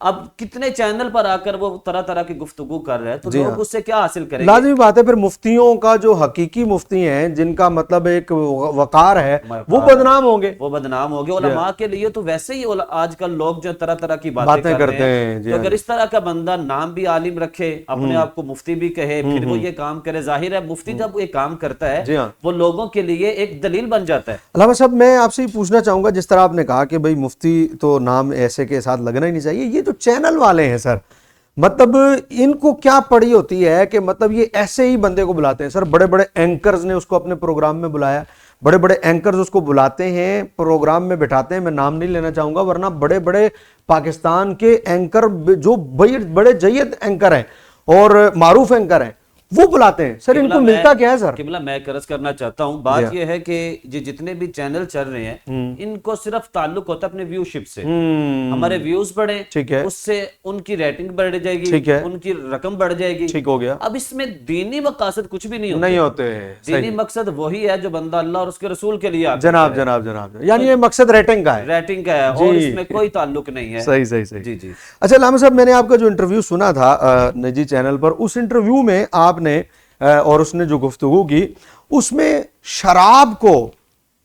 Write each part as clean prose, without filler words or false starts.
اب کتنے چینل پر آ کر وہ طرح طرح کی گفتگو کر رہے ہیں تو لوگ اس سے کیا حاصل کریں گے؟ لازمی بات ہے پھر مفتیوں کا جو حقیقی مفتی ہیں جن کا مطلب ایک وقار ہے وہ بدنام ہوں گے، وہ بدنام ہو گئے۔ علماء کے لیے تو ویسے ہی آج کل لوگ جو طرح طرح کی باتیں کرتے ہیں، تو اگر اس طرح کا بندہ نام بھی عالم رکھے، اپنے آپ کو مفتی بھی کہے، پھر وہ یہ کام کرے، ظاہر ہے مفتی جب یہ کام کرتا ہے وہ لوگوں کے لیے ایک دلیل بن جاتا ہے۔ علامہ صاحب میں آپ سے یہ پوچھنا چاہوں گا، جس طرح آپ نے کہا کہ بھئی مفتی تو نام ایسے کے ساتھ لگنا ہی نہیں چاہیے، یہ جو چینل والے ہیں سر، مطلب ان کو کیا پڑی ہوتی ہے کہ مطلب یہ ایسے ہی بندے کو بلاتے ہیں؟ سر بڑے بڑے اینکرز نے اس کو اپنے پروگرام میں بلایا، بڑے بڑے اینکرز اس کو بلاتے ہیں، پروگرام میں بٹھاتے ہیں، میں نام نہیں لینا چاہوں گا ورنہ بڑے بڑے پاکستان کے اینکر جو بڑے جید اینکر ہیں اور معروف اینکر ہیں وہ بلاتے ہیں، سر ان کو ملتا کیا ہے؟ سر قبلہ میں عرض کرنا چاہتا ہوں، بات یہ ہے کہ جتنے بھی چینل چل رہے ہیں ان کو صرف تعلق ہوتا ہے اپنے ویو شپ سے، ہمارے ویوز بڑھیں، اس سے ان کی ریٹنگ بڑھ جائے گی، ان کی رقم بڑھ جائے گی، ٹھیک ہو گیا۔ اب اس میں دینی مقاصد کچھ بھی نہیں ہوتے، دینی مقصد وہی ہے جو بندہ اللہ اور اس کے رسول کے لیے جناب جناب جناب، یعنی یہ مقصد ریٹنگ کا ہے، ریٹنگ کا ہے اور اس میں کوئی تعلق نہیں ہے۔ صحیح صحیح صحیح جی جی۔ اچھا علامہ صاحب، میں نے آپ کا جو انٹرویو سنا تھا نجی چینل پر، اس انٹرویو میں آپ نے اور اس نے جو گفتگو کی اس میں شراب کو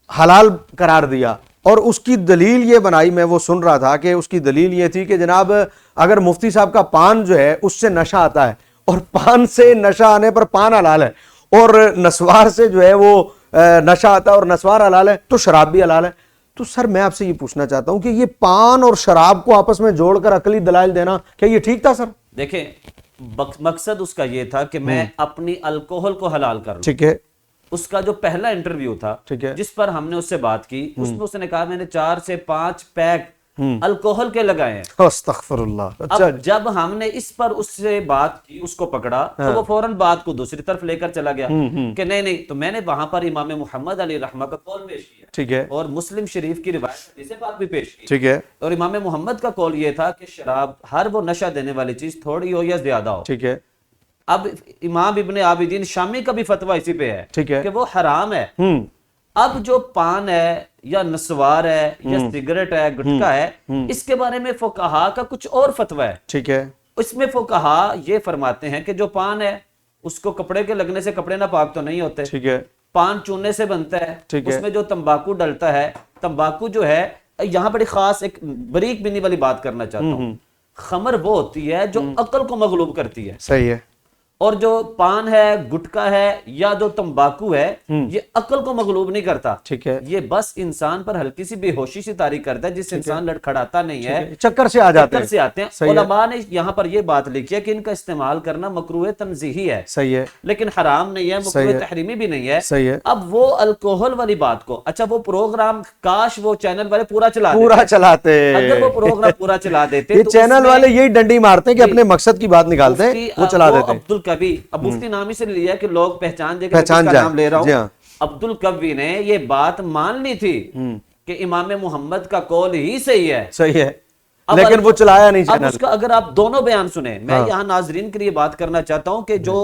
حلال قرار دیا اور اس کی دلیل یہ بنائی، میں وہ سن رہا تھا کہ اس کی دلیل یہ تھی کہ جناب اگر مفتی صاحب کا پان جو ہے اس سے نشہ آتا ہے اور پان سے نشہ آنے پر پان حلال ہے اور نسوار سے جو ہے وہ نشہ آتا ہے اور نسوار حلال ہے تو شراب بھی حلال ہے۔ تو سر میں آپ سے یہ پوچھنا چاہتا ہوں کہ یہ پان اور شراب کو آپس میں جوڑ کر عقلی دلائل دینا کیا یہ ٹھیک تھا؟ سر دیکھیں مقصد اس کا یہ تھا کہ میں اپنی الکوہل کو حلال کر لوں، ٹھیک ہے۔ اس کا جو پہلا انٹرویو تھا جس پر ہم نے اس سے بات کی، اس میں اس نے کہا میں نے 4 سے 5 پیک الکوہل کے لگائے ہیں۔ استغفر اللہ۔ اب جب ہم نے اس پر اس سے بات کی، اس کو پکڑا تو وہ فوراً بات کو دوسری طرف لے کر چلا گیا کہ نہیں، تو میں نے وہاں پر امام محمد علیہ رحمہ کا قول پیش کیا، ٹھیک ہے، اور مسلم شریف کی روایت حدیث پاک بھی پیش کی، ٹھیک ہے، اور امام محمد کا قول یہ تھا کہ شراب ہر وہ نشہ دینے والی چیز تھوڑی ہو یا زیادہ ہو، ٹھیک ہے۔ اب امام ابن عابدین شامی کا بھی فتویٰ اسی پہ ہے ٹھیک ہے کہ وہ حرام ہے۔ اب جو پان ہے یا نسوار ہے یا سگریٹ ہے، گٹکا ہے، اس کے بارے میں فقہا کا کچھ اور فتویٰ ہے۔ ٹھیک ہے، اس میں فقہا یہ فرماتے ہیں کہ جو پان ہے اس کو کپڑے کے لگنے سے کپڑے ناپاک تو نہیں ہوتے، ٹھیک ہے، پان چونے سے بنتا ہے، اس میں جو تمباکو ڈلتا ہے، تمباکو جو ہے، یہاں بڑی خاص ایک بریک بینی والی بات کرنا چاہتا ہوں، خمر وہ ہوتی ہے جو عقل کو مغلوب کرتی ہے، صحیح ہے، اور جو پان ہے، گٹکا ہے یا جو تمباکو ہے یہ عقل کو مغلوب نہیں کرتا، ٹھیک ہے، یہ بس انسان پر ہلکی سی بے ہوشی سی طاری کرتا ہے، جس سے انسان لڑکھڑاتا نہیں ہے، چکر سے آ جاتے ہیں۔ علماء نے یہاں پر یہ بات لکھی ہے کہ ان کا استعمال کرنا مکروہ تنزیہی ہے، صحیح ہے، لیکن حرام نہیں ہے، مکروہ تحریمی بھی نہیں ہے۔ صحیح ہے۔ اب وہ الکوہل والی بات کو، اچھا وہ پروگرام کاش وہ چینل والے پورا چلاتے، اگر وہ پروگرام پورا چلا دیتے، یہ چینل والے یہی ڈنڈی مارتے ہیں کہ اپنے مقصد کی بات نکالتے ہیں، وہ چلا دیتے ہیں۔ عبدالقوی، اب مفتی نام سے لیا کہ لوگ پہچان جائے کہ کس کا نام لے رہا ہوں، عبدالقوی نے یہ بات مان لی تھی کہ امام محمد کا قول ہی صحیح ہے، صحیح ہے، لیکن وہ چلایا نہیں چینل۔ اب اس کا اگر آپ دونوں بیان سنیں، میں یہاں ناظرین کے لیے بات کرنا چاہتا ہوں کہ جو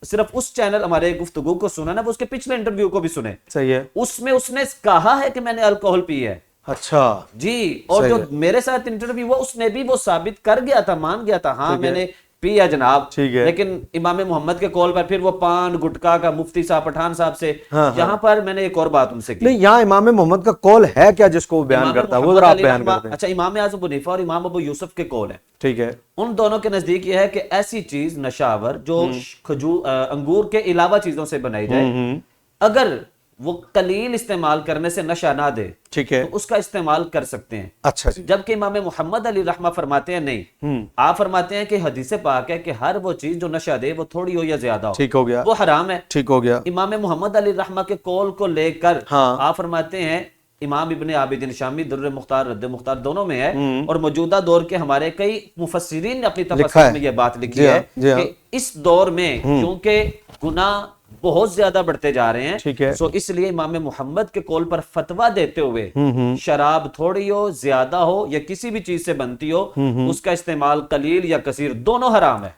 صرف اس چینل ہمارے گفتگو کو سنا نا، وہ اس کے پچھلے انٹرویو کو بھی سنیں، صحیح ہے، اس میں اس نے کہا ہے کہ میں نے الکوہل پی ہے۔ اچھا جی، اور جو میرے ساتھ انٹرویو ہوا اس نے بھی وہ ثابت کر گیا تھا، مان گیا تھا، ہاں میں نے پیا جناب، لیکن امام محمد کے قول پر پھر وہ پان گٹکا کا مفتی صاحب پٹھان صاحب سے، یہاں پر میں نے ایک اور بات ان سے کی، نہیں یہاں امام محمد کا قول ہے کیا جس کو وہ بیان کرتا ہے، وہ ذرا آپ بیان کرتے ہیں۔ اچھا، امام اعظم ابو حنیفہ اور امام ابو یوسف کے قول ہے، ٹھیک ہے، ان دونوں کے نزدیک یہ ہے کہ ایسی چیز نشاور جو انگور کے علاوہ چیزوں سے بنائی جائے، اگر وہ قلیل استعمال کرنے سے نشہ نہ دے، ٹھیک ہے، تو اس کا استعمال کر سکتے ہیں۔ اچھا جی، جبکہ امام محمد علی رحمہ فرماتے ہیں نہیں، آپ فرماتے ہیں کہ حدیث پاک ہے کہ ہر وہ چیز جو نشہ دے وہ تھوڑی ہو یا زیادہ ہو، ٹھیک ہو گیا، وہ حرام ہے، ٹھیک ہو گیا۔ امام محمد علی رحمہ کے قول کو لے کر آپ فرماتے ہیں، امام ابن عابدین شامی در مختار رد مختار دونوں میں ہے، اور موجودہ دور کے ہمارے کئی مفسرین نے اپنی تفسیر میں یہ بات لکھی ہے کہ اس دور میں کیونکہ گناہ بہت زیادہ بڑھتے جا رہے ہیں، سو اس لیے امام محمد کے قول پر فتویٰ دیتے ہوئے شراب تھوڑی ہو زیادہ ہو یا کسی بھی چیز سے بنتی ہو، اس کا استعمال قلیل یا کثیر دونوں حرام ہے۔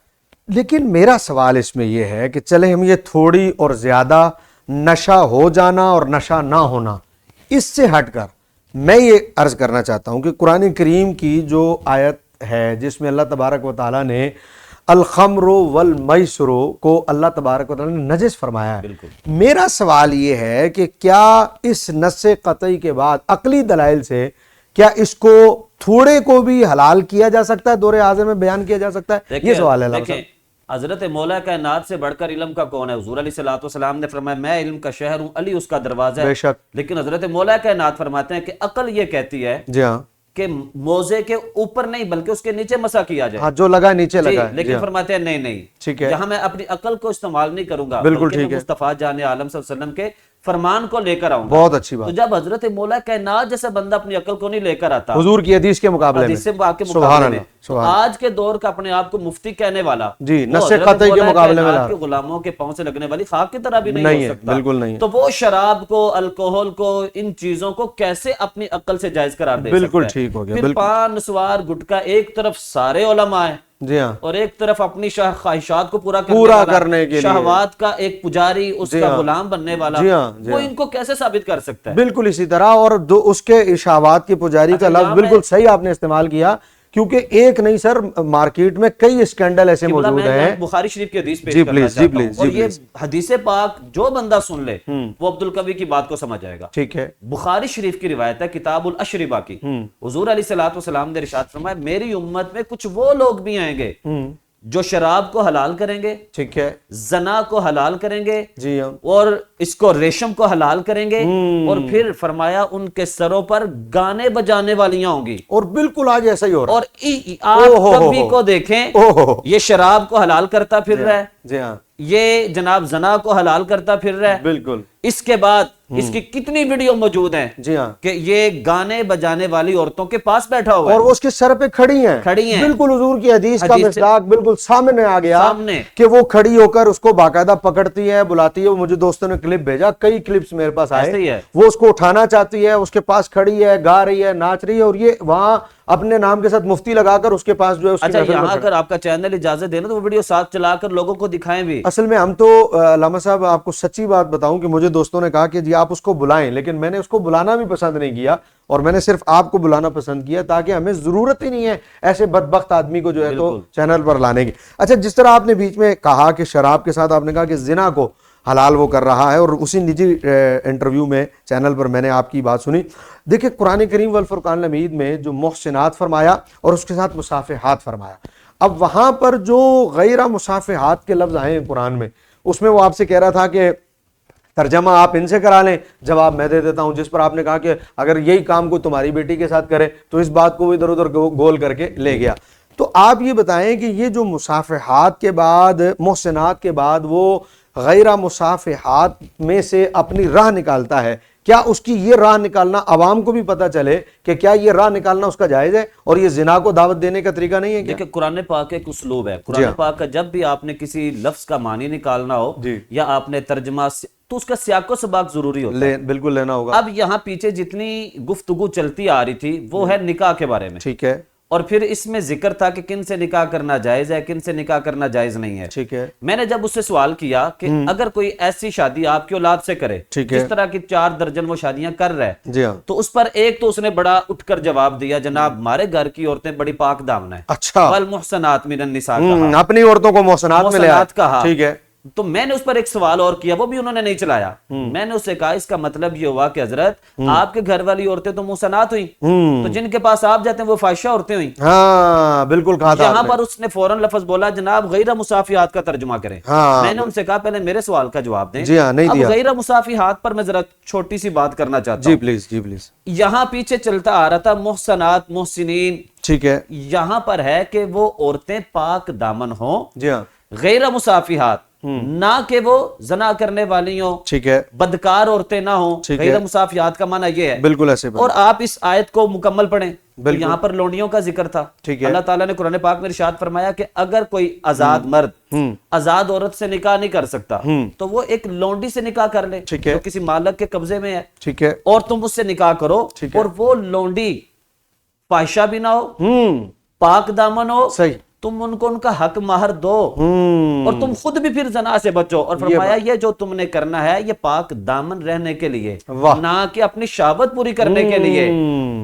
لیکن میرا سوال اس میں یہ ہے کہ چلے ہم یہ تھوڑی اور زیادہ نشہ ہو جانا اور نشہ نہ ہونا، اس سے ہٹ کر میں یہ عرض کرنا چاہتا ہوں کہ قرآن کریم کی جو آیت ہے جس میں اللہ تبارک و تعالیٰ نے الخمر والمیسر کو اللہ تبارک و تعالیٰ نے نجس فرمایا ہے. میرا سوال یہ ہے کہ کیا اس نص قطعی کے بعد عقلی دلائل سے کیا اس کو تھوڑے کو بھی حلال کیا جا سکتا ہے, دور حاضر میں بیان کیا جا سکتا ہے؟ یہ سوال ہے. دیکھیں حضرت مولا کائنات سے بڑھ کر علم کا کون ہے؟ حضور علیہ السلام نے فرمایا میں علم کا شہر ہوں, علی اس کا دروازہ ہے. بے شک. لیکن حضرت مولا کائنات فرماتے ہیں کہ عقل یہ کہتی ہے جی ہاں کہ موزے کے اوپر نہیں بلکہ اس کے نیچے مسا کیا جائے. ہاں جو لگا نیچے لگا. لیکن فرماتے ہیں نہیں ٹھیک ہے, یہاں میں اپنی عقل کو استعمال نہیں کروں گا, بالکل ٹھیک ہے, مصطفیٰ جان عالم صلی اللہ علیہ وسلم کے فرمان کو لے کر آؤں گا. بہت اچھی بات. تو جب حضرت مولا کائنات جیسا بندہ اپنی عقل کو نہیں لے کر آتا حضور کی حدیث کے مقابلے میں, سبحان اللہ, تو آج کے دور کا اپنے آپ کو مفتی کہنے والا جی نص قطعی کے مقابلے میں کے غلاموں کے پاؤں سے لگنے والی خاک کی طرح بھی نہیں ہو سکتا. بالکل نہیں. تو وہ شراب کو, الکوہل کو, ان چیزوں کو کیسے اپنی عقل سے جائز قرار دے سکتا ہے؟ بالکل ٹھیک ہو گیا. پھر پان نسوار گٹکا ایک طرف سارے علماء ہیں جی ہاں, اور ایک طرف اپنی خواہشات کو پورا کرنے کے لیے شہوات کا ایک پجاری, اس کا غلام بننے والا, وہ ان کو کیسے ثابت کر سکتا ہے؟ بالکل اسی طرح. اور اس کے شہوات کی پجاری کا لفظ بالکل صحیح آپ نے استعمال کیا, کیونکہ ایک نہیں سر, مارکیٹ میں کئی اسکینڈل ایسے موجود ہیں. بخاری شریف کی حدیث پیش کرنا چاہتا ہوں, اور یہ حدیث پاک جو بندہ سن لے وہ عبدالقوی کی بات کو سمجھ جائے گا. ٹھیک ہے, بخاری شریف کی روایت ہے کتاب الاشربہ کی. حضور علیہ السلام نے ارشاد فرمایا میری امت میں کچھ وہ لوگ بھی آئیں گے جو شراب کو حلال کریں گے, ٹھیک ہے, زنا کو حلال کریں گے, جی ہاں, اور اس کو ریشم کو حلال کریں گے, اور پھر فرمایا ان کے سروں پر گانے بجانے والیاں ہوں گی. اور بالکل آج ایسا ہی ہو رہا ہے. اور آپ کبھی کو دیکھیں یہ شراب کو حلال کرتا پھر رہا ہے, جی ہاں, یہ جناب زنا کو حلال کرتا پھر رہا ہے. بالکل. اس کے بعد اس کی کتنی ویڈیو موجود ہیں جی ہاں کہ یہ گانے بجانے والی عورتوں کے پاس بیٹھا ہوا ہے اور وہ اس کے سر پہ کھڑی ہیں. بالکل حضور کی حدیث کا مصداق بالکل سامنے آ گیا کہ وہ کھڑی ہو کر اس کو باقاعدہ پکڑتی ہے, بلاتی ہے. مجھے دوستوں نے کلپ بھیجا, کئی کلپس میرے پاس آئے, وہ اس کو اٹھانا چاہتی ہے, اس کے پاس کھڑی ہے, گا رہی ہے, ناچ رہی ہے, اور یہ وہاں اپنے نام کے ساتھ مفتی لگا کر اس کے پاس جو ہے. اچھا یہاں اگر آپ کا چینل اجازت دینا تو وہ ویڈیو ساتھ چلا کر لوگوں کو دکھائیں بھی. اصل میں ہم تو علامہ صاحب آپ کو سچی بات بتاؤں کہ مجھے دوستوں نے کہا کہ جی آپ اس کو بلائیں, لیکن میں نے اس کو بلانا بھی پسند نہیں کیا, اور میں نے صرف آپ کو بلانا پسند کیا تاکہ ہمیں ضرورت ہی نہیں ہے ایسے بدبخت آدمی کو جو ہے تو چینل پر لانے کی. اچھا جس طرح آپ نے بیچ میں کہا کہ شراب کے ساتھ آپ نے کہا کہ زنا کو حلال وہ کر رہا ہے, اور اسی نجی انٹرویو میں چینل پر میں نے آپ کی بات سنی. دیکھیں قرآن کریم والفرقان الحمید میں جو محسنات فرمایا اور اس کے ساتھ مصافحات فرمایا, اب وہاں پر جو غیر مصافحات کے لفظ آئے ہیں قرآن میں, اس میں وہ آپ سے کہہ رہا تھا کہ ترجمہ آپ ان سے کرا لیں, جواب میں دے دیتا ہوں. جس پر آپ نے کہا کہ اگر یہی کام کو تمہاری بیٹی کے ساتھ کرے تو اس بات کو ادھر ادھر گول کر کے لے گیا. تو آپ یہ بتائیں کہ یہ جو مصافحات کے بعد, محسنات کے بعد وہ غیر مصافحات میں سے اپنی راہ نکالتا ہے, کیا اس کی یہ راہ نکالنا عوام کو بھی پتہ چلے کہ کیا یہ راہ نکالنا اس کا جائز ہے, اور یہ زنا کو دعوت دینے کا طریقہ نہیں ہے؟ دیکھیں قرآن پاک ایک اسلوب ہے. قرآن پاک کا جب بھی آپ نے کسی لفظ کا معنی نکالنا ہو یا آپ نے ترجمہ, تو اس کا سیاق و سباق ضروری ہوتا ہے, بالکل لینا ہوگا. اب یہاں پیچھے جتنی گفتگو چلتی آ رہی تھی وہ ہے نکاح کے بارے میں, ٹھیک ہے, اور پھر اس میں ذکر تھا کہ کن سے نکاح کرنا جائز ہے, کن سے نکاح کرنا جائز نہیں ہے. ٹھیک ہے, میں نے جب اس سے سوال کیا کہ اگر کوئی ایسی شادی آپ کی اولاد سے کرے, جس طرح کی 4 درجن وہ شادیاں کر رہے, جی ہاں, تو اس پر ایک تو اس نے بڑا اٹھ کر جواب دیا, جناب ہمارے گھر کی عورتیں بڑی پاک دامن ہیں. اچھا, والمحسنات من النساء کہا, اپنی عورتوں کو محسنات میں لیا, کہا. ٹھیک ہے, تو میں نے اس پر ایک سوال اور کیا, وہ بھی انہوں نے نہیں چلایا. میں نے اس سے کہا اس کا مطلب یہ ہوا کہ حضرت آپ کے گھر والی عورتیں تو محسنات ہوئیں, تو جن کے پاس آپ جاتے ہیں وہ فاحشہ عورتیں ہوئیں. ہاں بالکل کہا تھا. یہاں پر اس نے فوراً لفظ بولا جناب غیر مصافحات کا ترجمہ کریں. میں نے ان سے کہا پہلے میرے سوال کا جواب دیں. جی ہاں, نہیں دیا. اب غیر مصافحات پر میں ذرا چھوٹی سی بات کرنا چاہتا ہوں. جی پلیز, جی پلیز. یہاں پیچھے چلتا آ رہا تھا محسنات, محسنین, ٹھیک ہے, یہاں پر ہے کہ وہ عورتیں پاک دامن ہوں. جی ہاں, غیر مصافحات, نہ کہ وہ زنا کرنے والی ہوں, ٹھیک ہے, بدکار عورتیں نہ ہوں. غیر مصافحات کا معنی یہ ہے, بالکل ایسے. اور آپ اس آیت کو مکمل پڑھیں, یہاں پر لونڈیوں کا ذکر تھا. اللہ تعالیٰ نے قرآن پاک میں ارشاد فرمایا کہ اگر کوئی آزاد مرد آزاد عورت سے نکاح نہیں کر سکتا تو وہ ایک لونڈی سے نکاح کر لے جو کسی مالک کے قبضے میں ہے, ٹھیک ہے, اور تم اس سے نکاح کرو, اور وہ لونڈی فاحشہ بھی نہ ہو, پاک دامن ہو, صحیح, تم ان کو ان کا حق مہر دو, اور تم خود بھی پھر زنا سے بچو. اور فرمایا یہ جو تم نے کرنا ہے یہ پاک دامن رہنے کے لیے, نہ کہ اپنی شہوت پوری کرنے کے لیے.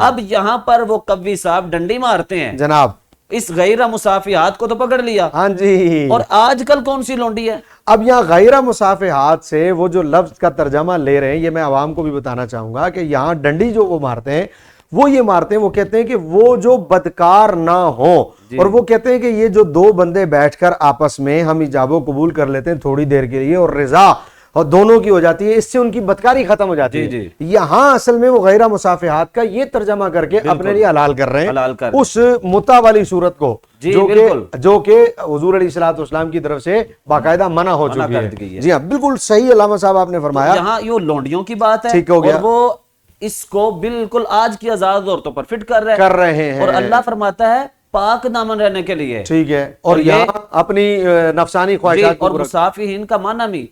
اب یہاں پر وہ قوی صاحب ڈنڈی مارتے ہیں جناب, اس غیرہ مصافحات کو تو پکڑ لیا. ہاں جی. اور آج کل کون سی لونڈی ہے؟ اب یہاں غیرہ مصافحات سے وہ جو لفظ کا ترجمہ لے رہے ہیں، یہ میں عوام کو بھی بتانا چاہوں گا کہ یہاں ڈنڈی جو وہ مارتے ہیں وہ یہ مارتے ہیں، وہ کہتے ہیں کہ وہ جو بدکار نہ ہو، اور وہ کہتے ہیں کہ یہ جو دو بندے بیٹھ کر آپس میں ہم ایجاب و قبول کر لیتے ہیں تھوڑی دیر کے لیے، اور رضا اور دونوں کی ہو جاتی ہے، اس سے ان کی بدکاری ختم ہو جاتی ہے. یہاں اصل میں وہ غیرہ مصافحات کا یہ ترجمہ کر کے اپنے لیے حلال کر رہے ہیں اس متع والی صورت کو، جو کہ حضور علیہ الصلوۃ والسلام کی طرف سے باقاعدہ منع ہو چکی ہے. جی ہاں بالکل صحیح علامہ صاحب آپ نے فرمایا. یہاں یہ لونڈیوں کی بات ہے، ٹھیک ہو گیا، اور وہ اس کو بالکل آج کی آزاد عورتوں پر فٹ کر رہے ہیں، اور اللہ فرماتا ہے پاک دامن رہنے کے لیے. ٹھیک ہے. اور یہاں اپنی نفسانی خواہشات اور مصافحین کا معنی بھی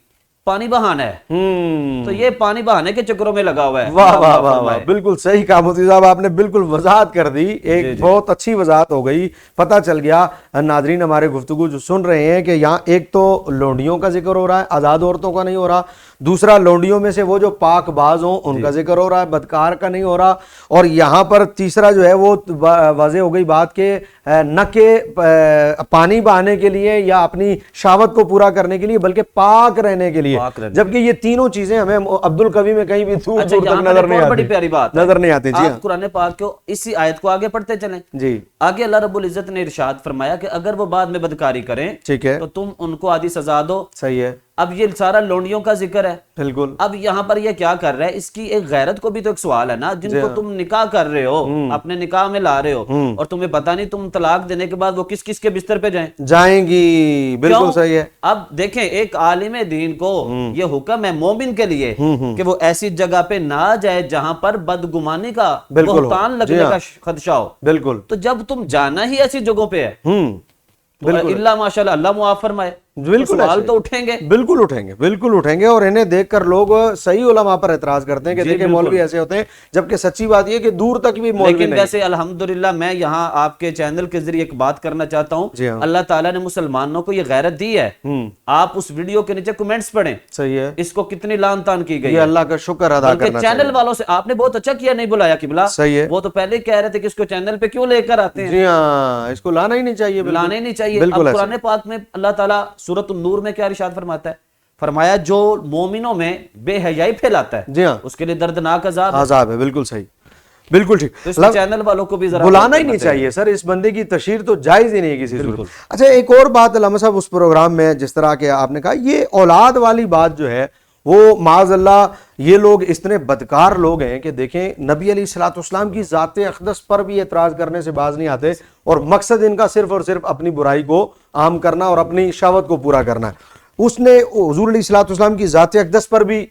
پانی بہانا ہے، تو یہ پانی بہانے کے چکروں میں لگا ہوا ہے. واہ واہ واہ واہ، بالکل صحیح کہا مفتی صاحب آپ نے، بالکل وضاحت کر دی، ایک بہت اچھی وضاحت ہو گئی. پتہ چل گیا ناظرین ہمارے گفتگو جو سن رہے ہیں کہ یہاں ایک تو لونڈیوں کا ذکر ہو رہا ہے، آزاد عورتوں کا نہیں ہو رہا. دوسرا لونڈیوں میں سے وہ جو پاک باز ہوں ان کا ذکر ہو رہا ہے، بدکار کا نہیں ہو رہا. اور یہاں پر تیسرا جو ہے وہ واضح ہو گئی بات کہ نہ کہ پانی بہانے کے لیے یا اپنی شہوت کو پورا کرنے کے لیے بلکہ پاک رہنے کے لیے، جبکہ یہ تینوں چیزیں ہمیں عبد القوی میں کہیں بھی دور دور تک نظر نہیں آتی. بڑی پیاری بات نظر نہیں آتی. جی آپ قرآن پاک کو اسی آیت کو آگے پڑھتے چلیں. جی آگے اللہ رب العزت نے ارشاد فرمایا کہ اگر وہ بعد میں بدکاری کریں ٹھیک ہے تو تم ان کو آدھی سزا دو. صحیح ہے. اب یہ سارا لونڈیوں کا ذکر ہے. بالکل. اب یہاں پر یہ کیا کر رہا ہے، اس کی ایک غیرت کو بھی تو ایک سوال ہے نا. جن کو تم نکاح کر رہے ہو، اپنے نکاح میں لا رہے ہو، اور تمہیں پتہ نہیں تم طلاق دینے کے بعد وہ کس کس کے بستر پہ جائیں گی. بالکل صحیح ہے. اب دیکھیں ایک عالم دین کو یہ حکم ہے مومن کے لیے کہ وہ ایسی جگہ پہ نہ جائے جہاں پر بدگمانی کا بہتان لگنے کا خدشہ ہو. بالکل. تو جب تم جانا ہی ایسی جگہوں پہ ہے، اللہ ماشاءاللہ اللہ معاف فرمائے، سوال تو اٹھیں گے. بالکل اٹھیں گے، بالکل اٹھیں گے. اور انہیں دیکھ کر لوگ صحیح علماء پر اعتراض کرتے ہیں کہ دیکھیں مولوی ایسے ہوتے ہیں، جبکہ سچی بات یہ کہ دور تک بھی مولوی لیکن ویسے الحمدللہ میں یہاں آپ کے چینل کے ذریعے ایک بات کرنا چاہتا ہوں. اللہ تعالیٰ نے مسلمانوں کو یہ غیرت دی ہے. آپ اس ویڈیو کے نیچے کمنٹس پڑھیں. صحیح ہے. اس کو کتنی لان تان کی گئی ہے، اللہ کا شکر ادا کرنا چاہیے. چینل والوں سے آپ نے بہت اچھا کیا نہیں بلایا قبلہ. صحیح ہے. وہ تو پہلے کہہ رہے تھے کہ اس کو چینل پہ کیوں لے کر آتے ہیں. جی ہاں، اس کو لانا ہی نہیں چاہیے، لانا ہی نہیں چاہیے. اب قرآن پاک میں اللہ تعالیٰ سورۃ النور میں کیا ارشاد فرماتا ہے؟ فرمایا جو مومنوں میں بے حیائی پھیلاتا ہے، جی ہاں، اس کے لیے دردناک عذاب ہے. بالکل صحیح، بالکل ٹھیک. تو اس چینل والوں کو بھی ذرا بلانا ہی نہیں چاہیے سر، اس بندے کی تشہیر تو جائز ہی نہیں ہے کسی صورت. اچھا ایک اور بات علامہ صاحب، اس پروگرام میں جس طرح کہ آپ نے کہا یہ اولاد والی بات جو ہے وہ معاذ اللہ یہ لوگ اتنے بدکار لوگ ہیں کہ دیکھیں نبی علیہ الصلوۃ والسلام کی ذات اقدس پر بھی اعتراض کرنے سے باز نہیں آتے، اور مقصد ان کا صرف اور صرف اپنی برائی کو عام کرنا اور اپنی شہوت کو پورا کرنا ہے. اس نے حضور علیہ الصلوۃ والسلام کی ذات اقدس پر بھی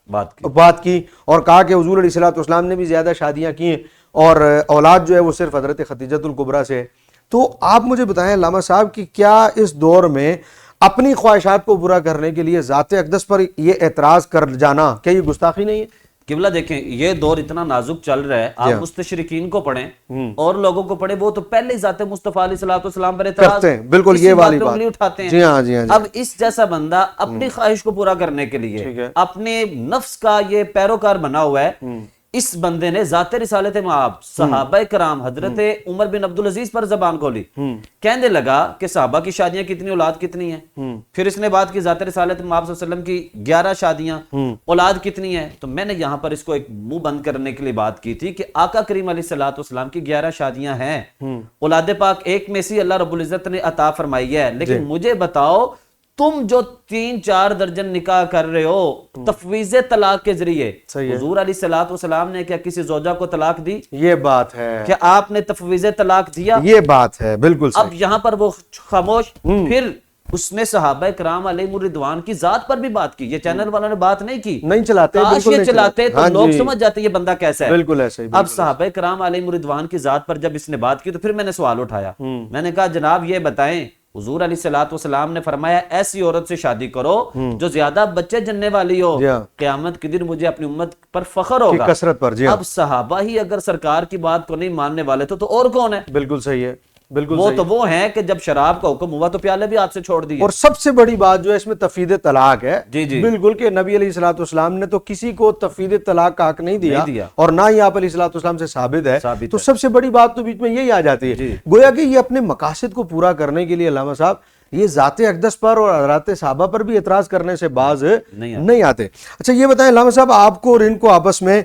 بات کی اور کہا کہ حضور علیہ الصلوۃ والسلام نے بھی زیادہ شادیاں کی ہیں اور اولاد جو ہے وہ صرف حضرت خدیجۃ الکبریٰ سے. تو آپ مجھے بتائیں علامہ صاحب کہ کیا اس دور میں اپنی خواہشات کو پورا کرنے کے لیے ذات اقدس پر یہ اعتراض کر جانا کیا یہ گستاخی نہیں ہے؟ قبلہ دیکھیں یہ دور اتنا نازک چل رہا ہے، آپ مستشرقین کو پڑھیں اور لوگوں کو پڑھیں، وہ تو پہلے ہی ذات مصطفیٰ علیہ الصلوۃ والسلام پر اعتراض کرتے ہیں. بالکل یہ والی بات اٹھاتے ہیں. جی ہاں جی ہاں. اب اس جیسا بندہ اپنی خواہش کو پورا کرنے کے لیے اپنے نفس کا یہ پیروکار بنا ہوا ہے. اس بندے نے ذات رسالت مآب صحابہ کرام حضرت عمر بن عبدالعزیز پر زبان کھولی، کہنے لگا کہ صحابہ کی شادیاں کتنی، اولاد کتنی ہیں. پھر اس نے بات کی ذات رسالت مآب صلی اللہ علیہ وسلم کی 11 شادیاں، اولاد کتنی ہیں. تو میں نے یہاں پر اس کو ایک منہ بند کرنے کے لیے بات کی تھی کہ آقا کریم علیہ الصلوۃ والسلام کی 11 شادیاں ہیں، اولاد پاک ایک میں سے اللہ رب العزت نے عطا فرمائی ہے. لیکن مجھے بتاؤ تم جو 3-4 درجن نکاح کر رہے ہو تفویض طلاق کے ذریعے، حضور علیہ الصلوۃ والسلام نے کیا کسی زوجہ کو طلاق دی؟ یہ بات ہے. کیا آپ نے تفویض طلاق دیا؟ یہ بات ہے. بالکل صحیح. اب یہاں پر وہ خاموش. پھر اس نے صحابہ کرام علیہم الرضوان کی ذات پر بھی بات کی. یہ چینل والوں نے بات نہیں کی، نہیں چلاتے، کاش یہ چلاتے تو لوگ سمجھ جاتے یہ بندہ کیسا ہے. بالکل ایسے ہی. اب صحابہ کرام علیہم الرضوان کی ذات پر جب اس نے بات کی تو پھر میں نے سوال اٹھایا. میں نے کہا جناب یہ بتائیں حضور علیہ الصلوۃ والسلام نے فرمایا ایسی عورت سے شادی کرو جو زیادہ بچے جننے والی ہو، قیامت کے دن مجھے اپنی امت پر فخر ہوگا، کثرت پر. اب صحابہ ہی اگر سرکار کی بات کو نہیں ماننے والے تو اور کون ہے؟ بالکل صحیح ہے. بالکل وہ تو وہ ہیں کہ جب شراب کا حکم ہوا تو پیالے بھی ہاتھ سے چھوڑ دیے. اور سب سے بڑی بات جو ہے اس میں تفویض طلاق ہے. جی جی بالکل کہ نبی علیہ الصلوۃ والسلام نے تو کسی کو تفویض طلاق کا حق نہیں دیا اور نہ ہی آپ علیہ الصلوۃ والسلام سے ثابت ہے. تو سب سے بڑی بات تو بیچ میں یہی آ جاتی ہے. گویا کہ یہ اپنے مقاصد کو پورا کرنے کے لیے علامہ صاحب یہ ذات اقدس پر اور حضرات صحابہ پر بھی اعتراض کرنے سے باز نہیں آتے. اچھا یہ بتائیں علامہ صاحب، آپ کو اور ان کو آپس میں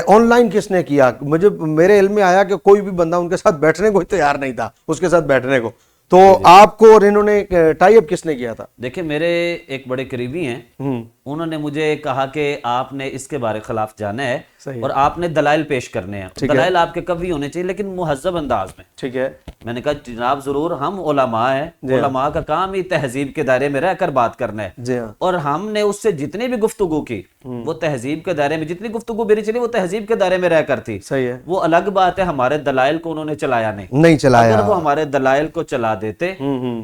آن لائن کس نے کیا؟ مجھے میرے علم میں آیا کہ کوئی بھی بندہ ان کے ساتھ بیٹھنے کو تیار نہیں تھا، اس کے ساتھ بیٹھنے کو. تو آپ کو اور انہوں نے ٹائی اپ کس نے کیا تھا؟ دیکھیں میرے ایک بڑے قریبی ہیں، انہوں نے مجھے کہا کہ آپ نے اس کے بارے خلاف جانا ہے اور آپ نے دلائل پیش کرنے ہیں. دلائل آپ کے کبھی ہونے چاہیے لیکن مہذب انداز میں. ٹھیک ہے. میں نے کہا جناب ضرور، ہم علماء ہیں، علماء کا کام ہی تہذیب کے دائرے میں رہ کر بات کرنا ہے. اور ہم نے اس سے جتنی بھی گفتگو کی وہ تہذیب کے دائرے میں، جتنی گفتگو میری چلی وہ تہذیب کے دائرے میں رہ کر تھی. صحیح ہے. وہ الگ بات ہے، ہمارے دلائل کو انہوں نے چلایا نہیں چلایا. اگر وہ ہمارے دلائل کو چلا دیتے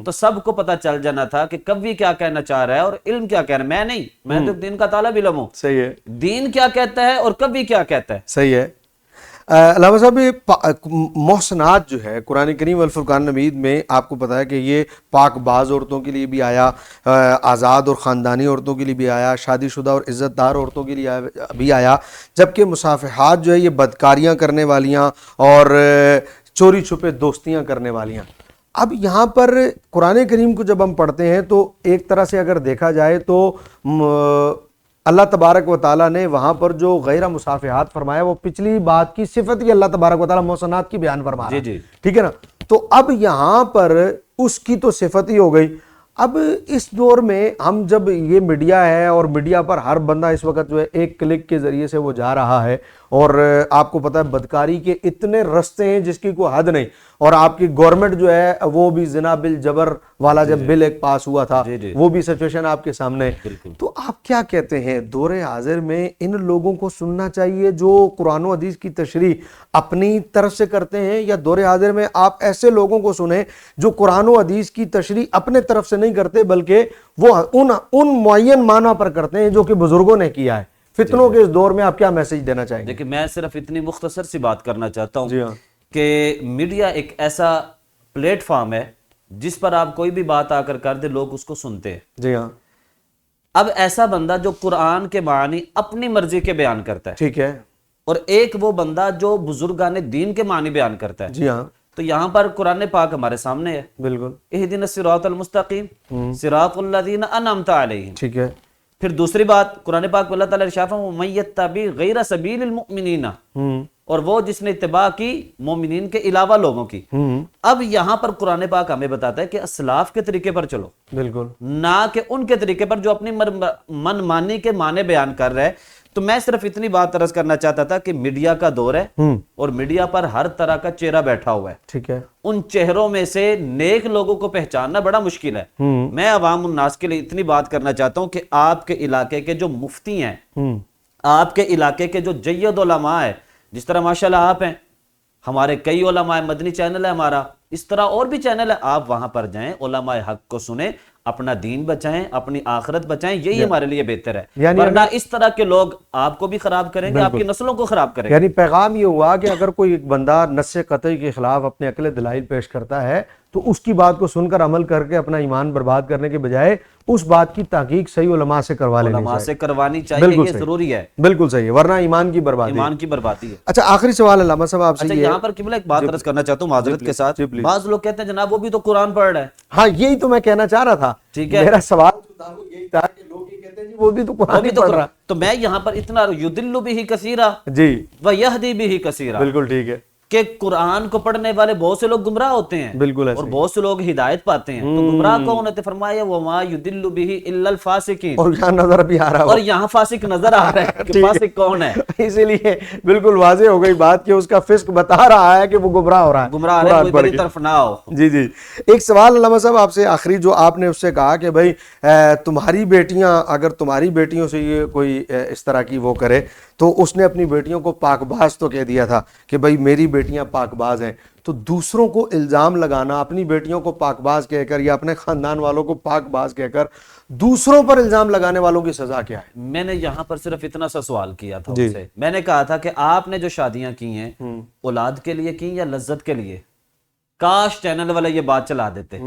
تو سب کو پتا چل جانا تھا کہ کبھی کیا کہنا چاہ رہا ہے اور علم کیا کہہ رہا ہے. میں نہیں، میں تو دین کا طالب علم ہوں. صحیح ہے. دین کیا کہتا ہے اور کبھی کیا کہتا ہے. صحیح ہے. علامہ صاحب محسنات جو ہے قرآن کریم والفرقان حمید میں آپ کو پتا ہے کہ یہ پاک باز عورتوں کے لیے بھی آیا، آزاد اور خاندانی عورتوں کے لیے بھی آیا، شادی شدہ اور عزت دار عورتوں کے لیے بھی آیا، جبکہ مصافحات جو ہے یہ بدکاریاں کرنے والیاں اور چوری چھپے دوستیاں کرنے والیاں. اب یہاں پر قرآن کریم کو جب ہم پڑھتے ہیں تو ایک طرح سے اگر دیکھا جائے تو اللہ تبارک و تعالیٰ نے وہاں پر جو غیر مصافحات فرمایا وہ پچھلی بات کی صفت ہی اللہ تبارک و تعالیٰ محسنات کی بیان فرما رہا ہے. ٹھیک ہے نا. تو اب یہاں پر اس کی تو صفت ہی ہو گئی. اب اس دور میں ہم جب یہ میڈیا ہے اور میڈیا پر ہر بندہ اس وقت جو ہے ایک کلک کے ذریعے سے وہ جا رہا ہے اور آپ کو پتہ ہے بدکاری کے اتنے رستے ہیں جس کی کوئی حد نہیں. اور آپ کی گورنمنٹ جو ہے وہ بھی زنا بل جبر والا جب بل ایک پاس ہوا تھا وہ بھی سچویشن آپ کے سامنے. تو آپ کیا کہتے ہیں دور حاضر میں ان لوگوں کو سننا چاہیے جو قرآن و حدیث کی تشریح اپنی طرف سے کرتے ہیں، یا دور حاضر میں آپ ایسے لوگوں کو سنیں جو قرآن و حدیث کی تشریح اپنے طرف سے نہیں کرتے بلکہ وہ ان معین معنی پر کرتے ہیں جو کہ بزرگوں نے کیا ہے؟ فتنوں کے اس دور میں آپ کیا میسج دینا چاہیں گے؟ دیکھیں میں صرف اتنی مختصر سی بات کرنا چاہتا ہوں کہ میڈیا ایک ایسا پلیٹ فارم ہے جس پر آپ کوئی بھی بات آ کر دے لوگ اس کو سنتے ہیں. جی ہاں. اب ایسا بندہ جو قرآن کے معنی اپنی مرضی کے بیان کرتا ہے، ٹھیک ہے، اور ایک وہ بندہ جو بزرگان دین کے معنی بیان کرتا ہے. جی ہاں. تو یہاں پر قرآن پاک ہمارے سامنے ہے. بالکل. اہدنا الصراط المستقیم صراط الذین انعمت علیہم. ٹھیک ہے. پھر دوسری بات قرآن پاک میں اللہ تعالیٰ ارشاد فرماتا ہے وَمَن یتبع غیر سبیل المؤمنین، اور وہ جس نے اتباع کی مومنین کے علاوہ لوگوں کی. اب یہاں پر قرآن پاک ہمیں بتاتا ہے کہ اسلاف کے طریقے پر چلو، بالکل، نہ کہ ان کے طریقے پر جو اپنی من مانی کے معنی بیان کر رہے. تو میں صرف اتنی بات عرض کرنا چاہتا تھا کہ میڈیا کا دور ہے اور میڈیا پر ہر طرح کا چہرہ بیٹھا ہوا ہے. ٹھیک ہے. ان چہروں میں سے نیک لوگوں کو پہچاننا بڑا مشکل ہے. میں عوام الناس کے لیے اتنی بات کرنا چاہتا ہوں کہ آپ کے علاقے کے جو مفتی ہیں، آپ کے علاقے کے جو جید علماء ہیں، جس طرح ماشاءاللہ آپ ہیں، ہمارے کئی علماء، مدنی چینل ہے ہمارا، اس طرح اور بھی چینل ہے، آپ وہاں پر جائیں، علماء حق کو سنیں، اپنا دین بچائیں، اپنی آخرت بچائیں. یہی ہمارے لیے بہتر ہے. ورنہ اس طرح کے لوگ آپ کو بھی خراب کریں گے، آپ کی نسلوں کو خراب کریں گے. یعنی پیغام یہ ہوا کہ اگر کوئی بندہ نص قطعی کے خلاف اپنے عقل دلائل پیش کرتا ہے تو اس کی بات کو سن کر عمل کر کے اپنا ایمان برباد کرنے کے بجائے اس بات کی تحقیق صحیح علماء سے کروا لینی چاہیے. علماء سے کروانی چاہیے، یہ ضروری ہے. بالکل صحیح ہے، ورنہ ایمان کی بربادی ہے. اچھا آخری سوال علامہ صاحب آپ سے یہاں پر قبلہ ایک بات عرض کرنا چاہتا ہوں معذرت کے ساتھ. بعض لوگ کہتے ہیں جناب وہ بھی تو قرآن پڑھ رہا ہے. ہاں یہی تو میں کہنا چاہ رہا تھا. ٹھیک ہے، میرا سوال یہی تھا کہ لوگ یہ کہتے ہیں جی وہ بھی تو قرآن پڑھ رہا. تو میں یہاں پر اتنا یضل بہ کثیرا ویہدی بہ کثیرا، بالکل ٹھیک ہے، کہ قرآن کو پڑھنے والے بہت سے لوگ گمراہ ہوتے ہیں، بالکل، اور بہت سے لوگ ہدایت پاتے ہیں. تو گمراہ کون ہے؟ فرمایا وما یضل بہ الا الفاسقین. اور یہاں نظر بھی آ رہا ہے، اور یہاں فاسق نظر آ رہا ہے کہ فاسق کون ہے. اسی لیے بالکل واضح ہو گئی بات کہ اس کا فسق بتا رہا ہے کہ وہ گمراہ ہو رہا ہے، گمراہ ہے، کوئی میری طرف نہ ہو. جی جی. ایک سوال علامہ صاحب آپ سے آخری، جو آپ نے اس سے کہا کہ بھائی تمہاری بیٹیاں، اگر تمہاری بیٹیوں سے یہ کوئی اس طرح کی وہ کرے تو اس نے اپنی بیٹیوں کو پاک باز تو کہہ دیا تھا کہ بھائی میری بیٹیاں پاک باز ہیں. تو دوسروں کو الزام لگانا، اپنی بیٹیوں کو پاک باز کہہ کر یا اپنے خاندان والوں کو پاک باز کہہ کر دوسروں پر الزام لگانے والوں کی سزا کیا ہے؟ میں نے یہاں پر صرف اتنا سا سوال کیا تھا ان سے. میں نے کہا تھا کہ آپ نے جو شادیاں کی ہیں اولاد کے لیے کی یا لذت کے لیے؟ کاش چینل والا یہ بات چلا دیتے.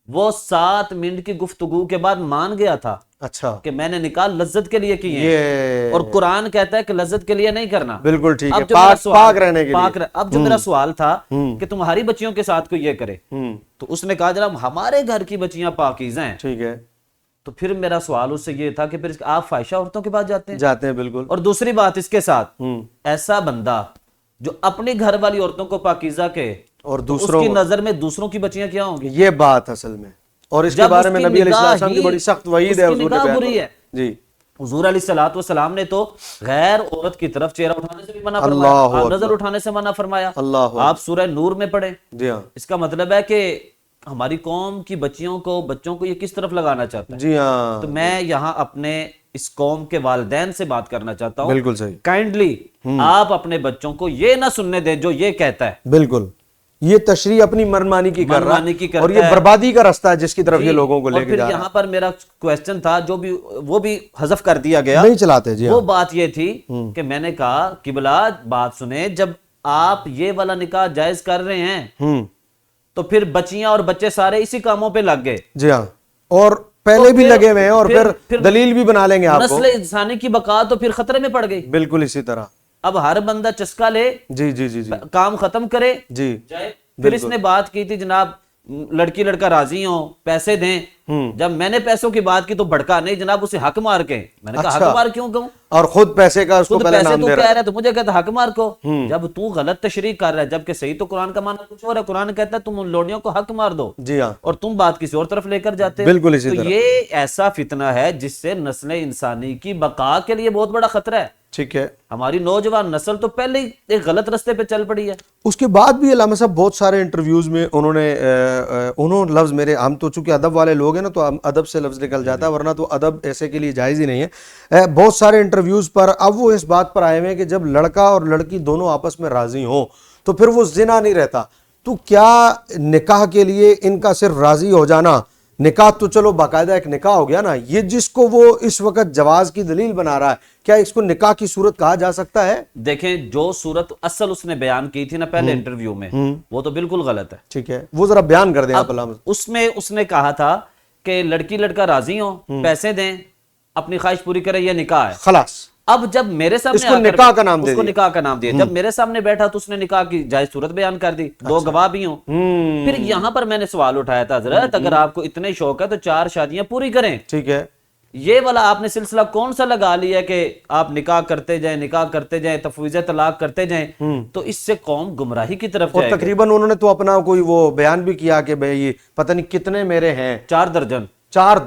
وہ 7 منٹ کی گفتگو کے بعد مان گیا تھا اچھا کہ میں نے نکاح لذت کے لیے کیے ہیں, اور قرآن کہتا ہے کہ لذت کے لیے نہیں کرنا. بالکل ٹھیک ہے, پاک رہنے کے لیے. اب جو میرا سوال تھا کہ تمہاری بچیوں کے ساتھ کوئی یہ کرے, تو اس نے کہا جناب ہمارے گھر کی بچیاں پاکیزہ ہیں. ٹھیک ہے, تو پھر میرا سوال اس سے یہ تھا کہ پھر آپ فاحشہ عورتوں کے پاس جاتے ہیں بالکل. اور دوسری بات اس کے ساتھ, ایسا بندہ جو اپنی گھر والی عورتوں کو پاکیزہ کہے اور دوسروں کی نظر میں دوسروں کی بچیاں کیا ہوں گی, یہ بات اصل میں, اور اس کے بارے میں نبی علیہ السلام کی بڑی سخت وعید ہے. حضور نے بری ہے جی, حضور علیہ السلام نے تو غیر عورت کی طرف چہرہ اٹھانے سے بھی منع فرمایا, نظر اٹھانے سے منع فرمایا. آپ سورہ نور میں پڑھیں. جی ہاں, اس کا مطلب ہے کہ ہماری قوم کی بچوں کو یہ کس طرف لگانا چاہتا ہے. جی ہاں, تو میں یہاں اپنے اس قوم کے والدین سے بات کرنا چاہتا ہوں, بالکل صحیح, کائنڈلی آپ اپنے بچوں کو یہ نہ سننے دیں جو یہ کہتا ہے. بالکل, یہ تشریح اپنی منمانی کی کر رہا ہے, اور یہ بربادی کا راستہ ہے جس کی طرف یہ لوگوں کو لے کے جا رہا ہے. یہاں پر میرا کویسچن تھا جو بھی وہ بھی حذف کر دیا گیا, نہیں چلاتے. جی وہ بات یہ تھی کہ میں نے کہا قبلہ بات سنیں, جب آپ یہ والا نکاح جائز کر رہے ہیں تو پھر بچیاں اور بچے سارے اسی کاموں پہ لگ گئے. جی ہاں, اور پہلے بھی لگے ہوئے ہیں, اور پھر دلیل بھی بنا لیں گے آپ کو. نسل انسانی کی بقا تو پھر خطرے میں پڑ گئی. بالکل اسی طرح. اب ہر بندہ چسکا لے, جی جی جی جی, کام ختم کرے جی. پھر اس نے بات کی تھی جناب لڑکی لڑکا راضی ہوں, پیسے دیں. جب میں نے پیسوں کی بات کی تو بھڑکا نہیں جناب, اسے حق مار کے. میں نے کہا حق مار کیوں کہوں, اور خود پیسے کا اس کو پہلے نام دے رہا ہے, تو مجھے کہتا حق مار کو. جب تو غلط تشریح کر رہا ہے, جبکہ صحیح تو قرآن کا معنی کچھ اور ہے. قرآن کہتا ہے تم ان لوڑیوں کو حق مار دو. جی ہاں, اور تم بات کسی اور طرف لے کر جاتے. بالکل اسی طرح. تو یہ ایسا فتنہ ہے جس سے نسل انسانی کی بقا کے لیے بہت بڑا خطرہ ہے. ٹھیک ہے, ہماری نوجوان نسل تو پہلے ہی ایک غلط رستے پہ چل پڑی ہے. اس کے بعد بھی علامہ صاحب بہت سارے انٹرویوز میں انہوں لفظ میرے, ہم تو چونکہ ادب والے لوگ ہیں نا, تو ادب سے لفظ نکل جاتا ہے, ورنہ تو ادب ایسے کے لیے جائز ہی نہیں ہے. بہت سارے انٹرویوز پر اب وہ اس بات پر آئے ہوئے ہیں کہ جب لڑکا اور لڑکی دونوں آپس میں راضی ہوں تو پھر وہ زنا نہیں رہتا. تو کیا نکاح کے لیے ان کا صرف راضی ہو جانا, نکاح تو چلو باقاعدہ ایک نکاح ہو گیا نا, یہ جس کو وہ اس وقت جواز کی دلیل بنا رہا ہے, کیا اس کو نکاح کی صورت کہا جا سکتا ہے؟ دیکھیں جو صورت اصل اس نے بیان کی تھی نا پہلے انٹرویو میں, وہ تو بالکل غلط ہے. ٹھیک ہے, وہ ذرا بیان کر دیں آپ. اس میں اس نے کہا تھا کہ لڑکی لڑکا راضی ہوں, پیسے دیں, اپنی خواہش پوری کرے, یہ نکاح ہے خلاص. اب جب میرے سامنے اس کو نکاح کا نام دے دیا, نکاح کا نام دیا, جب میرے سامنے بیٹھا تو اس نے نکاح کی جائز صورت بیان کر دی, 2 گواہ بھی ہوں. پھر یہاں پر میں نے سوال اٹھایا تھا, حضرت اگر آپ کو اتنے شوق ہے تو 4 شادیاں پوری کریں. ٹھیک ہے, یہ والا آپ نے سلسلہ کون سا لگا لیا کہ آپ نکاح کرتے جائیں, تفویض طلاق کرتے جائیں, تو اس سے قوم گمراہی کی طرف جائے گی. اور تقریباً انہوں نے تو اپنا کوئی وہ بیان بھی کیا کہ بھئی پتہ نہیں کتنے میرے ہیں, 4 درجن 4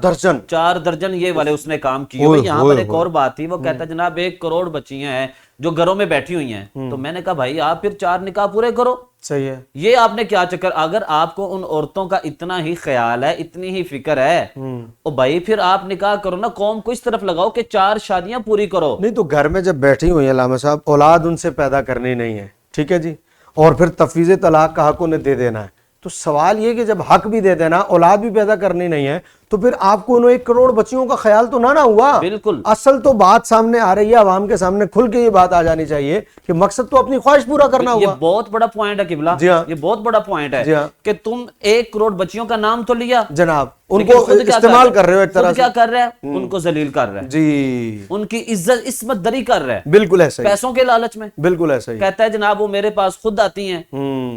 درجن یہ والے اس نے کام کیے ہوئے. یہاں پر ایک اور بات تھی, وہ کہتا جناب 1 کروڑ بچیاں ہیں جو گھروں میں بیٹھی ہوئی ہیں. تو میں نے کہا بھائی آپ پھر 4 نکاح پورے کرو. صحیح ہے, یہ آپ نے کیا چکر, اگر آپ کو ان عورتوں کا اتنا ہی خیال ہے, اتنی ہی فکر ہے, تو بھائی پھر آپ نکاح کرو نا, قوم کو اس طرف لگاؤ کہ 4 شادیاں پوری کرو. نہیں تو گھر میں جب بیٹھی ہوئی ہیں علامہ صاحب, اولاد ان سے پیدا کرنی نہیں ہے, ٹھیک ہے جی, اور پھر تفویض طلاق کا حق انہیں دے دینا ہے. تو سوال یہ کہ جب حق بھی دے دینا, اولاد بھی پیدا کرنی نہیں ہے, تو پھر آپ کو انہوں 1 کروڑ بچیوں کا خیال تو نہ ہوا. بالکل, اصل تو بات سامنے آ رہی ہے, عوام کے سامنے کھل کے یہ بات آ جانی چاہیے کہ مقصد تو اپنی خواہش پورا کرنا ہوا. یہ بہت بڑا پوائنٹ ہے قبلہ, یہ بہت بڑا پوائنٹ ہے کہ تم 1 کروڑ بچیوں کا نام تو لیا جناب, ان کو استعمال کر رہے ہو ایک طرح سے. کیا کر رہا ہے, ان کو ذلیل کر رہا ہے جی, ان کی عزت عصمت دری کر رہا ہے. بالکل ایسا ہی, پیسوں کے لالچ میں. بالکل ایسا ہی. کہتا ہے جناب وہ میرے پاس خود آتی ہیں,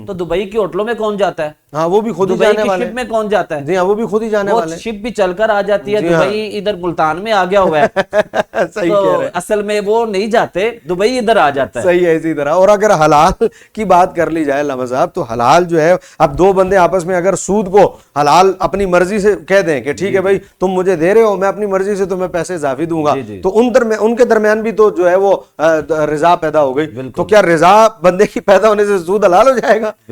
تو دبئی کی ہوٹلوں میں کون جاتا ہے؟ ہاں وہ بھی خود ہی جانے والے. شپ میں کون جاتا ہے؟ جی ہاں وہ بھی خود ہی جانے والے. شپ بھی چل کر آ جاتی ہے, دبئی ادھر ملتان میں آ گیا ہوا ہے. صحیح کہہ رہے ہیں, اصل میں وہ نہیں جاتے, دبئی ادھر آ جاتا ہے. صحیح ہے اسی طرح. اور اگر حلال کی بات کر لی جائے علامہ صاحب, تو حلال جو ہے, اب 2 بندے آپس میں اگر سود کو حلال اپنی مرضی سے کہہ دیں کہ ٹھیک ہے بھائی تم مجھے دے رہے ہو, میں اپنی مرضی سے تمہیں پیسے اضافی دوں گا, تو ان کے درمیان بھی تو جو ہے وہ رضا پیدا ہو گئی. تو کیا رضا بندے کی پیدا ہونے سے سود حلال ہو جائے گا؟